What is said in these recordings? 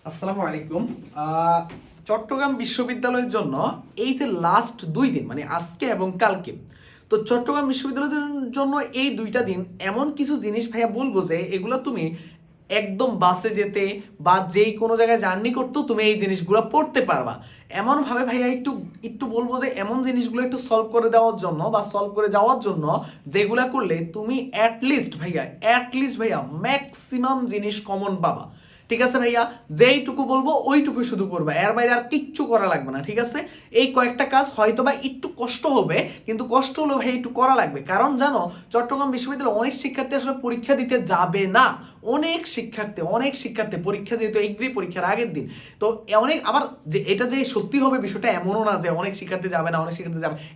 আসসালামু আলাইকুম। চট্টগ্রাম বিশ্ববিদ্যালয়ের জন্য এই যে লাস্ট 2 দিন মানে আজকে এবং কালকে, তো চট্টগ্রাম বিশ্ববিদ্যালয়ের জন্য এই 2টা দিন এমন কিছু জিনিস ভাইয়া বলবো যে এগুলো তুমি একদম বাসে যেতে বা যেই কোনো জায়গায় জার্নি করতেও তুমি এই জিনিসগুলো পড়তে পারবা। এমনভাবে ভাইয়া একটু একটু বলবো যে এমন জিনিসগুলো একটু সলভ করে দেওয়ার জন্য বা সলভ করে যাওয়ার জন্য যেগুলা করলে তুমি অ্যাটলিস্ট ভাইয়া ম্যাক্সিমাম জিনিস কমন পাবা। ঠিক আছে ভাইয়া, যেইটুকু বলবো ওইটুকু শুধু করবা, এর বাইরে আর কিচ্ছু করা লাগবে না। ঠিক আছে, এই কয়েকটা কাজ হয়তো বা একটু কষ্ট হবে, কিন্তু কষ্ট হলেও ভাই একটু করা লাগবে। কারণ জানো, চট্টগ্রাম বিশ্ববিদ্যালয়ে অনেক শিক্ষার্থী আসলে পরীক্ষা দিতে যাবে না। অনেক শিক্ষার্থী পরীক্ষা, যেহেতু এগ্রি পরীক্ষার আগের দিন, তো অনেক আবার যে এটা যে সত্যি হবে বিষয়টা এমনও না যে অনেক শিক্ষার্থী যাবে না,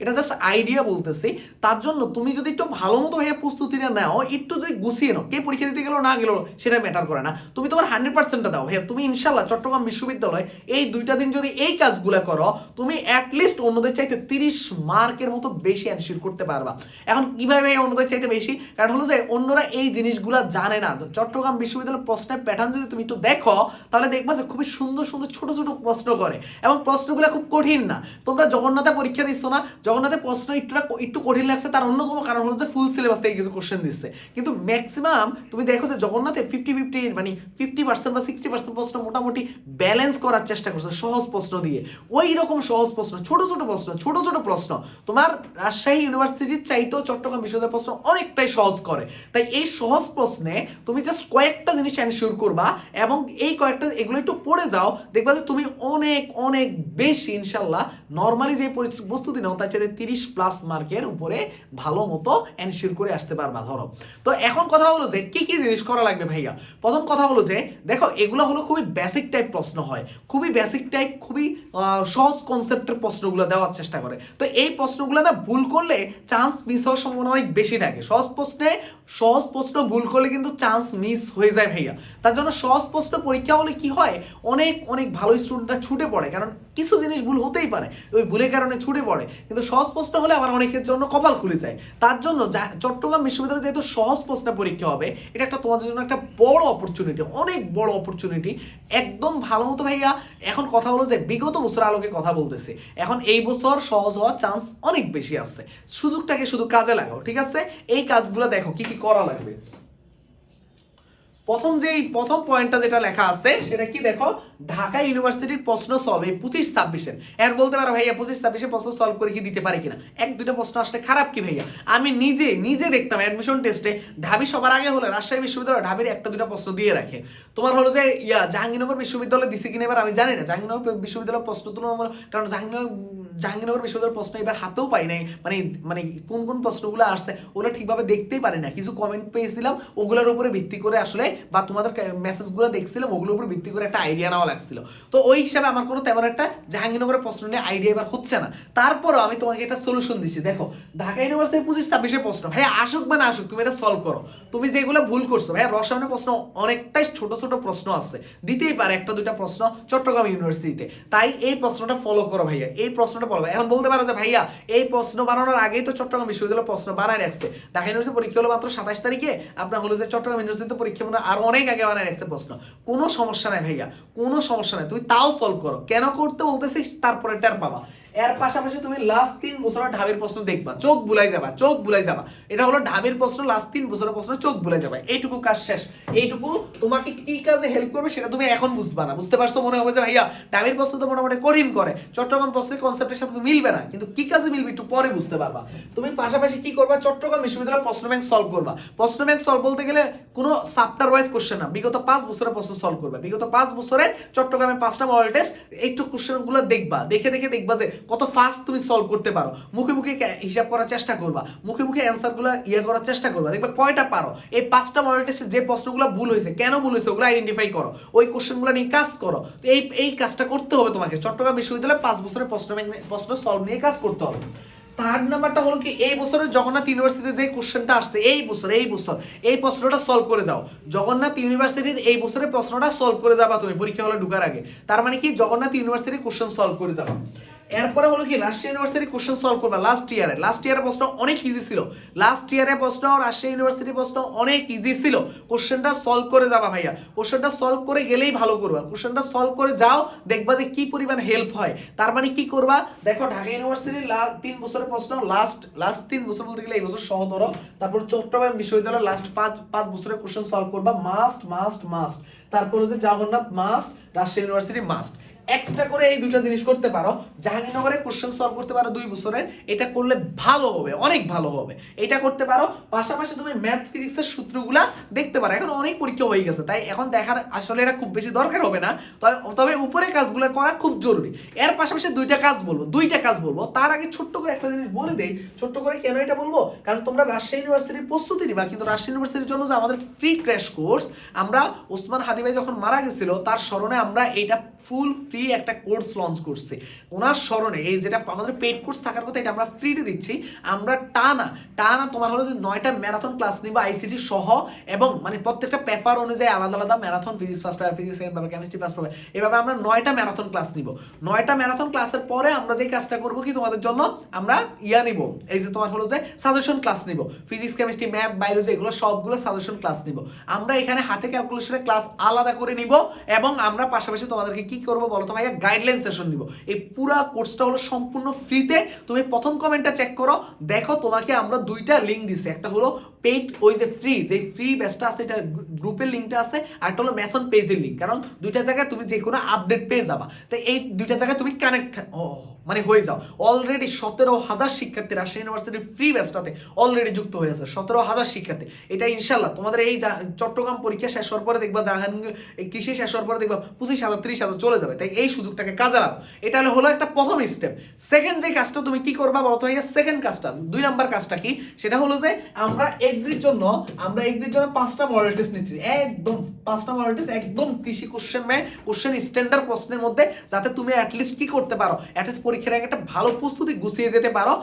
এটা জাস্ট আইডিয়া বলতেছি। তার জন্য তুমি যদি একটু ভালো মতো ভাইয়া প্রস্তুতিটা নাও, একটু যদি গুছিয়ে নাও, কে পরীক্ষা দিতে গেলো না গেলো সেটা ম্যাটার করে না, তুমি তোমার 100%টা দাও ভাইয়া। তুমি ইনশাল্লাহ চট্টগ্রাম বিশ্ববিদ্যালয় এই 2টা দিন যদি এই কাজগুলো করো, তুমি অ্যাটলিস্ট অন্যদের চাইতে 30 মার্কের মতো বেশি অ্যানসিওর করতে পারবা। এখন কিভাবে অন্যদের চাইতে বেশি? কারণ হলো যে অন্যরা এই জিনিসগুলা জানে না। চট্টগ্রাম বিশ্ববিদ্যালয়ের প্রশ্নের প্যাটার্ন যদি তুমি একটু দেখো, তাহলে দেখবা যে খুবই সুন্দর সুন্দর ছোট ছোট প্রশ্ন করে, এবং প্রশ্নগুলো খুব কঠিন না। তোমরা জগন্নাথে পরীক্ষা দিচ্ছ না, জগন্নাথে প্রশ্ন একটু কঠিন লাগছে, তার অন্যতম কারণ হলো যে ফুল সিলেবাস থেকে কিছু কোশ্চেন দিচ্ছে। কিন্তু ম্যাক্সিমাম তুমি দেখো যে জগন্নাথে 50-50 মানে 50% বা 60% প্রশ্ন মোটামুটি ব্যালেন্স করার চেষ্টা করছে সহজ প্রশ্ন দিয়ে। ওই রকম সহজ প্রশ্ন, ছোট ছোট প্রশ্ন তোমার রাজশাহী ইউনিভার্সিটির চাইতেও চট্টগ্রাম বিশ্ববিদ্যালয়ের প্রশ্ন অনেকটাই সহজ করে। তাই এই সহজ প্রশ্নে তুমি জাস্ট কয়েকটা জিনিস এনশিওর করবা, এবং এই কয়েকটা এগুলো একটু পড়ে যাও, দেখবা যে তুমি অনেক অনেক বেশি ইনশাল্লাহ নর্মালি যে প্রস্তুতি নাও তার চাইতে 30+ মার্কের উপরে ভালো মতো এনশিওর করে আসতে পারবা। ধরো, তো এখন কথা হলো যে কি কি জিনিস করা লাগবে ভাইয়া। প্রথম কথা হলো যে দেখো, এগুলো হলো খুবই বেসিক টাইপ প্রশ্ন হয়, খুবই বেসিক টাইপ, খুবই সহজ কনসেপ্টের প্রশ্নগুলো দেওয়ার চেষ্টা করে। তো এই প্রশ্নগুলো না ভুল করলে চান্স মিস হওয়ার সম্ভাবনা অনেক বেশি থাকে। সহজ প্রশ্ন ভুল করলে কিন্তু চান্স মিস হয়ে যায় ভাইয়া। তার জন্য সহজ প্রশ্ন পরীক্ষা হলে কি হয়, অনেক অনেক ভালো স্টুডেন্টরা ছুটে পড়ে, কারণ কিছু জিনিস ভুল হতেই পারে, ওই ভুলের কারণে ছুটে পড়ে। কিন্তু সহজ প্রশ্ন হলে আবার অনেকের জন্য কপাল খুলে যায়। তার জন্য চট্টগ্রাম বিশ্ববিদ্যালয়ে যেহেতু সহজ প্রশ্নের পরীক্ষা হবে, এটা একটা তোমাদের জন্য একটা বড় অপরচুনিটি, অনেক বড় অপরচুনিটি। একদম ভালো মতো ভাইয়া। এখন কথা হলো যে বিগত বছর আলোকে কথা বলতেছে, এখন এই বছর সহজ হওয়ার চান্স অনেক বেশি আছে। সুযোগটাকে শুধু কাজে লাগাও। ঠিক আছে, এই কাজগুলো দেখো কি কি করা লাগবে। প্রথম পয়েন্টটা যেটা লেখা আছে সেটা কি দেখো, ঢাকা ইউনিভার্সিটির প্রশ্ন সলভ এই 25-26-এর। এর বলতে পারো ভাইয়া 25-26-এর প্রশ্ন সলভ করে কি দিতে পারে কিনা, 1-2টা প্রশ্ন আসলে খারাপ কি ভাইয়া? আমি নিজে দেখতাম অ্যাডমিশন টেস্টে, ঢাবি সবার আগে হলে রাজশাহী বিশ্ববিদ্যালয় ঢাবির 1-2টা প্রশ্ন দিয়ে রাখে। তোমার হলো যে জাহাঙ্গীরনগর বিশ্ববিদ্যালয় দিছে কিনা এবার আমি জানি না। জাহাঙ্গীরনগর বিশ্ববিদ্যালয় প্রশ্ন তুলনামূলক, কারণ জাহাঙ্গীরনগর বিশ্ববিদ্যালয়ের প্রশ্ন এবার হাতেও পাই নাই, মানে মানে কোন কোন প্রশ্নগুলো আসছে ওগুলো ঠিকভাবে দেখতেই পারি না। কিছু কমেন্ট পেয়েছিলাম, ওগুলোর উপরে ভিত্তি করে আসলে, বা তোমাদের মেসেজগুলো দেখছিলাম, ওগুলোর উপর ভিত্তি করে একটা আইডিয়া নেওয়া লাগছিল। তো ওই হিসাবে আমার কোনো তেমন একটা জাহাঙ্গীরনগরের প্রশ্ন নিয়ে আইডিয়া এবার হচ্ছে না। তারপরও আমি তোমাকে একটা সলিউশন দিচ্ছি। দেখো, ঢাকা ইউনিভার্সিটি 25-26-এর প্রশ্ন ভাই আসুক বা না আসুক, তুমি এটা সলভ করো। তুমি যেগুলো ভুল করছো ভাইয়া, রসায়নের প্রশ্ন অনেকটাই ছোট ছোট প্রশ্ন আছে, দিতেই পারে 1-2টা প্রশ্ন চট্টগ্রাম ইউনিভার্সিটিতে। তাই এই প্রশ্নটা ফলো করো ভাইয়া, এই প্রশ্নটা ফলো। এখন বলতে পারো যে ভাইয়া এই প্রশ্ন বানানোর আগেই তো চট্টগ্রাম বিশ্ববিদ্যালয় প্রশ্ন বানায় রাখছে, ঢাকা ইউনিভার্সিটি পরীক্ষা হলো মাত্র 27 তারিখে, আপনার হলো যে চট্টগ্রাম ইউনিভার্সিটিতে পরীক্ষা মনে আর অনেক আগে বানায় রাখছে প্রশ্ন। কোনো সমস্যা নাই ভাইয়া, কোনো সমস্যা নাই, তুমি তাও সলভ করো। কেন করতে বলতেছিস তারপরে টের পাবা। এর পাশাপাশি তুমি লাস্ট 3 বছরের ঢাবির প্রশ্ন দেখবা, চোখ বুলাই যাবা। এটা হলো ঢাবির প্রশ্ন, লাস্ট 3 বছরের প্রশ্ন, চোখ বুলাই যাবে। এইটুকু কাজ শেষ। এইটুকু তোমাকে কি কাজে হেল্প করবে সেটা তুমি এখন বুঝবা না, বুঝতে পারছো? মনে হবে যে ভাইয়া ঢাবির প্রশ্ন তো মোটামুটি কঠিন করে, চট্টগ্রাম প্রশ্নের কনসেপ্টের সাথে মিলবে না, কিন্তু কি কাজে মিলবে একটু পরে বুঝতে পারবা। তুমি পাশাপাশি কি করবা, চট্টগ্রাম বিশ্ববিদ্যালয়ের প্রশ্ন ব্যাংক সলভ করবা। প্রশ্ন ব্যাংক সলভ বলতে গেলে কোনো চ্যাপ্টার ওয়াইজ কোশ্চেন না, বিগত 5 বছরের প্রশ্ন সলভ করবে। বিগত 5 বছরে চট্টগ্রামে 5টা মডেল টেস্ট, একটু কোশ্চেনগুলো দেখবা, দেখে দেখবা যে কত ফাস্ট তুমি সলভ করতে পারো। মুখে হিসাব করার চেষ্টা করবা, মুখে অ্যান্সারগুলো করার চেষ্টা করবা, দেখবা কয়টা পারো। এই 5টা মডেল টেস্টে যে প্রশ্নগুলো ভুল হয়েছে, কেন ভুল হয়েছে, ওগুলো আইডেন্টিফাই করো, ওই কোশ্চেনগুলো নিয়ে কাজ করো। তো এই কাজটা করতে হবে তোমাকে। চট্টগ্রাম বিশ্ববিদ্যালয়ে 5 বছরের প্রশ্ন সলভ নিয়ে কাজ করতে হবে। থার্ড নাম্বারটা হলো কি, এই বছরের জগন্নাথ ইউনিভার্সিটিতে যে কোশ্চেনটা আসছে এই বছর এই প্রশ্নটা সলভ করে যাও। জগন্নাথ ইউনিভার্সিটির এই বছরের প্রশ্নটা সলভ করে যাবা তুমি পরীক্ষা হলে ঢুকার আগে। তার মানে কি, জগন্নাথ ইউনিভার্সিটির কোশ্চেন সলভ করে যাবা। এরপরে হলো কি রাজশাহী ইউনিভার্সিটি কোশ্চেন সলভ করবা লাস্ট ইয়ারে প্রশ্ন অনেক ইজি ছিল, লাস্ট ইয়ারে প্রশ্ন রাজশাহী ইউনিভার্সিটি প্রশ্ন অনেক ইজি ছিল। কোশ্চেনটা সলভ করে যাবা ভাইয়া, কোশ্চেনটা সলভ করে গেলেই ভালো করবা, কোশ্চেনটা সলভ করে যাও, দেখবা যে কি পরিমাণ হেল্প হয়। তার মানে কি করবা, দেখো ঢাকা ইউনিভার্সিটির 3 বছরের প্রশ্ন লাস্ট 3 বছর বলতে গেলে এই বছর সহ ধরো, তারপর চট্টগ্রাম বিশ্ববিদ্যালয়ের লাস্ট 5 বছরের কোশ্চেন সলভ করবা মাস্ট। তারপর হচ্ছে Jagannath must, Rajshahi university must. Extra করে এই দুইটা জিনিস করতে পারো, জাহাঙ্গীরনগরে কোশ্চেন সলভ করতে পারো 2 বছরের, এটা করলে ভালো হবে, অনেক ভালো হবে, এটা করতে পারো। পাশাপাশি তুমি ম্যাথ ফিজিক্সের সূত্রগুলা দেখতে পারো, এখন অনেক পরীক্ষা হয়ে গেছে তাই এখন দেখার আসলে এটা খুব বেশি দরকার হবে না, তবে উপরে কাজগুলো করা খুব জরুরি। এর পাশাপাশি দুইটা কাজ বলবো। তার আগে ছোট্ট করে একটা জিনিস বলে দেই, ছোট্ট করে কেন এটা বলবো, কারণ তোমরা রাজশাহী ইউনিভার্সিটির প্রস্তুতি নিবা, কিন্তু রাজশাহী ইউনিভার্সিটির জন্য যে আমাদের ফ্রি ক্র্যাশ কোর্স, আমরা ওসমান হাদি ভাই যখন মারা গেছিল তার স্মরণে আমরা এইটা ফুল ফ্রি একটা কোর্স লঞ্চ করছি ওনার স্মরণে। এই যেটা আমাদের পেড কোর্স থাকার কথা, এটা আমরা ফ্রিতে দিচ্ছি। আমরা টানা তোমার হলো যে 9টা ম্যারাথন ক্লাস নিবা আইসিটি সহ, এবং মানে প্রত্যেকটা পেপার অনুযায়ী আলাদা marathon, physics first paper, physics second paper, chemistry first paper, এভাবে আমরা 9টা ম্যারাথন ক্লাস নিব। 9টা ম্যারাথন ক্লাসের পরে আমরা যে কাজটা করব কি, তোমাদের জন্য আমরা নিব, এই যে তোমার হলো যে সাজেশন ক্লাস নিব, ফিজিক্স কেমিস্ট্রি ম্যাথ বায়োলজি এগুলো সবগুলো সাজেশন ক্লাস নিব। আমরা এখানে হাতে ক্যালকুলেশনের ক্লাস আলাদা করে নিব, এবং আমরা পাশাপাশি তোমাদেরকে কি করবো বলো তো ভাইয়া, গাইডলাইন সেশন নিব। এই পুরো কোর্সটা হলো সম্পূর্ণ ফ্রিতে। তুমি প্রথম কমেন্টটা চেক করো, দেখো তোমাকে আমরা 2টা লিঙ্ক দিছি, একটা হলো পেইড ওই যে ফ্রি ব্যাচটা আছে, এটা গ্রুপের লিঙ্কটা আছে, আর একটা হলো মেসন পেজের লিঙ্ক, কারণ 2টা জায়গায় তুমি যে কোনো আপডেট পেয়ে যাবা। তো এই 2টা জায়গায় তুমি কানেক্ট মানে হয়ে যাও। অলরেডি 17,000 শিক্ষার্থী রাজশাহী ইউনিভার্সিটির ফ্রি ব্যাচটাতে অলরেডি যুক্ত হয়ে আছে, 17,000 শিক্ষার্থী। এটা ইনশাল্লাহ তোমাদের এই চট্টগ্রাম পরীক্ষা শেষ হওয়ার পরে দেখবা, জাহাঙ্গীর কৃষি শেষ হওয়ার পরে দেখবা 25,000 30,000 চলে যাবে। তাই এই সুযোগটাকে কাজে লাগাও, এটা হলো একটা প্রথম স্টেপ। সেকেন্ড যে কাজটা তুমি কি করবা বলতো ভাইয়া, সেকেন্ড কাজটা 2 নাম্বার কাজটা কি, সেটা হলো যে আমরা এগ্রির জন্য 5টা মডেল টেস্ট নিচ্ছি, একদম 5টা মডেল টেস্ট, একদম কৃষি কোশ্চেন স্ট্যান্ডার্ড প্রশ্নের মধ্যে, যাতে তুমি অ্যাটলিস্ট কি করতে পারো, অ্যাটলিস্ট পরীক্ষার আগে একটা ভালো প্রস্তুতি গুছিয়ে যেতে পারো।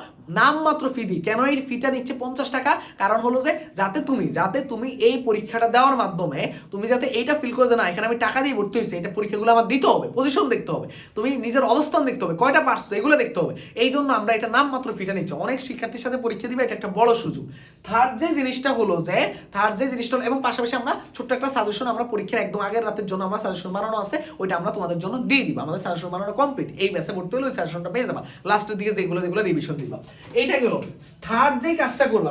নামমাত্র ফি দিই, কেন এই ফিটা নিচ্ছে 50 টাকা, কারণ হলো যে যাতে তুমি এই পরীক্ষাটা দেওয়ার মাধ্যমে তুমি যাতে এইটা ফিল করো যে না, এখানে আমি টাকা দিয়ে ভর্তি হয়েছি, এটা পরীক্ষাগুলো আমার দিতে হবে, পজিশন দেখতে হবে, তুমি নিজের অবস্থান দেখতে হবে, কয়টা পারছো এগুলো দেখতে হবে। এই জন্য আমরা এটা নামমাত্র ফিটা নিচ্ছি। অনেক শিক্ষার্থীর সাথে পরীক্ষা দিবে, এটা একটা বড় সুযোগ। থার্ড যে জিনিসটা হলো, এবং পাশাপাশি আমরা ছোট্ট একটা সাজেশন, আমরা পরীক্ষার একদম আগের রাতের জন্য আমরা সাজেশন বানানো আছে, ওইটা আমরা তোমাদের জন্য দিয়ে দিব। আমাদের সাজেশন বানানো কমপ্লিট, এই ব্যাচে ভর্তি হলে ওই সাজেশনটা পেয়ে যাবা, লাস্টের দিকে যেগুলো রিভিশন দিবা। এইটা গেল থার্ড যেই কাজটা করবা,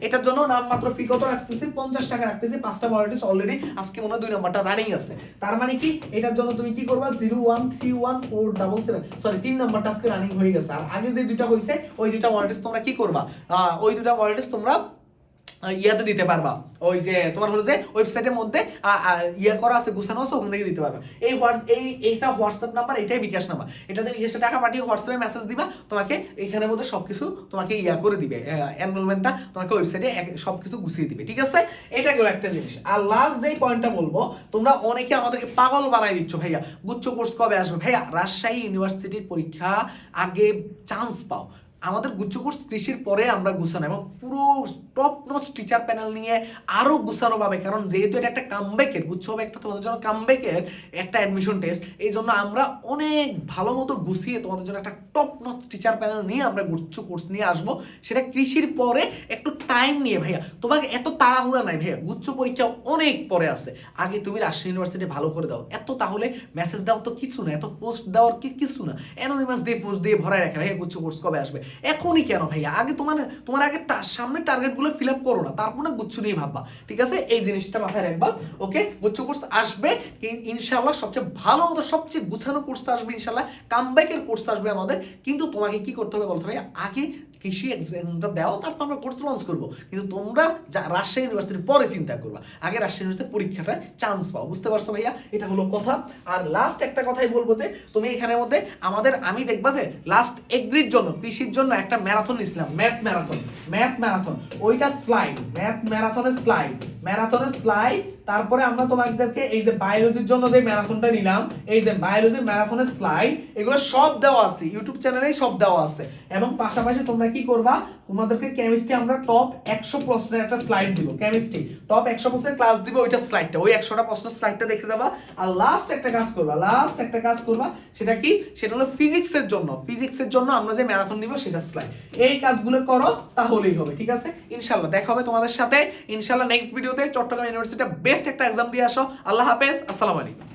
এটার জন্য নামমাত্র ফি কত রাখতেছি, 50 টাকা রাখতেছি। 5টা মডেল টেস্ট অলরেডি আজকে মনে হয় 2 নাম্বারটা রানিং আছে। তার মানে কি, এটার জন্য তুমি কি করবা, 0131477, সরি 3 নাম্বারটা আজকে রানিং হয়ে গেছে। আর আগে যে 2টা হইছে, ওই 2টা মডেল টেস্ট তোমরা কি করবা, ওই 2টা মডেল টেস্ট তোমরা ইয়াতে দিতে পারবা, ওই যে তোমার হলো যে ওয়েবসাইটের মধ্যে করা আছে, গুছানো আছে, ওখান থেকে দিতে পারবা। এইটা হোয়াটসঅ্যাপ নাম্বার, এটাই বিকাশ নাম্বার, এটাতে বিকাশে টাকা পাঠিয়ে হোয়াটসঅ্যাপে মেসেজ দিবা, তোমাকে এখানের মধ্যে সবকিছু তোমাকে করে দিবে, এনরোলমেন্টটা তোমাকে ওয়েবসাইটে সবকিছু গুছিয়ে দিবে, ঠিক আছে। এটা গেল একটা জিনিস। আর লাস্ট যেই পয়েন্টটা বলবো, তোমরা অনেকে আমাদেরকে পাগল বানাই দিচ্ছ, ভাইয়া গুচ্ছ কোর্স কবে আসবে। ভাইয়া রাজশাহী ইউনিভার্সিটির পরীক্ষা আগে চান্স পাও, আমাদের গুচ্ছ কোর্স কৃষির পরে আমরা গুছানো, এবং পুরো টপ নচ টিচার প্যানেল নিয়ে আরো গুছানো পাবে, কারণ যেহেতু এটা একটা কামব্যাকের গুচ্ছ হবে, একটা তোমাদের জন্য কামব্যাকের একটা অ্যাডমিশন টেস্ট, এই জন্য আমরা অনেক ভালো মতো গুছিয়ে তোমাদের জন্য একটা টপ নচ টিচার প্যানেল নিয়ে আমরা গুচ্ছ কোর্স নিয়ে আসবো, সেটা কৃষির পরে একটু টাইম নিয়ে। ভাইয়া তোমাকে এত তাড়াহুড়া নাই, ভাইয়া গুচ্ছ পরীক্ষা অনেক পরে আছে, আগে তুমি রাজশাহী ইউনিভার্সিটি ভালো করে দাও। এত তাহলে মেসেজ দাও তো কিছু না, এত পোস্ট দেওয়ার কিছু না, অ্যানোনিমাস দিয়ে পোস্ট দিয়ে ভরায় রাখে, ভাইয়া গুচ্ছ কোর্স কবে আসবে। এখনই কেন ভাইয়া, আগে তোমার আগে সামনে টার্গেট গুলো ফিল আপ করো না, তারপর না গুচ্ছ নিয়ে ভাববা, ঠিক আছে। এই জিনিসটা মাথায় রাখবা, ওকে। গুচ্ছ কোর্স আসবে ইনশাআল্লাহ, সবচেয়ে ভালো মতো সবচেয়ে গুছানো কোর্স আসবে ইনশাআল্লাহ, কামব্যাকের কোর্স আসবে আমাদের। কিন্তু তোমাকে কি করতে হবে বলতে ভাইয়া, আগে কৃষি এক্সামটা দাও, তারপর আমরা কোর্স লঞ্চ করবো। কিন্তু তোমরা রাজশাহী ইউনিভার্সিটির পরে চিন্তা করবা, আগে রাজশাহী ইউনিভার্সিটির পরীক্ষাটা চান্স পাও, বুঝতে পারছো ভাইয়া। এটা হলো কথা। আর লাস্ট একটা কথাই বলবো যে তুমি এখানের মধ্যে আমি দেখবা যে লাস্ট এগ্রির জন্য, কৃষির জন্য একটা ম্যারাথন নিছিলাম, ম্যাথ ম্যারাথন, ওইটা স্লাইড, ম্যাথ ম্যারাথনের স্লাইড। তারপরে আমরা তোমাদেরকে এই যে বায়োলজির জন্য যে ম্যারাথনটা নিলাম, এই যে বায়োলজির ম্যারাথনের স্লাইড, এগুলো সব দেওয়া আছে ইউটিউব চ্যানেলেই, সব দেওয়া আছে। এবং পাশাপাশি তোমরা কি করবা, তোমাদেরকে কেমিস্ট্রি আমরা টপ 100 প্রশ্নের একটা স্লাইড দিব, কেমিস্ট্রি টপ 100 প্রশ্নের ক্লাস দিব, ওইটা স্লাইডটা, ওই 100টা প্রশ্ন স্লাইডটা দেখে যাবা। আর লাস্ট একটা কাজ করবা, সেটা কি, সেটা হলো ফিজিক্সের জন্য আমরা যে ম্যারাথন নিব সেটা স্লাইড। এই কাজগুলো করো তাহলেই হবে, ঠিক আছে? ইনশাআল্লাহ দেখা হবে তোমাদের সাথে ইনশাআল্লাহ নেক্সট ভিডিওতে। চট্টগ্রাম ইউনিভার্সিটির বেস্ট একটা এক্সাম দিয়ে আসো। আল্লাহ হাফেজ, আসসালামু আলাইকুম।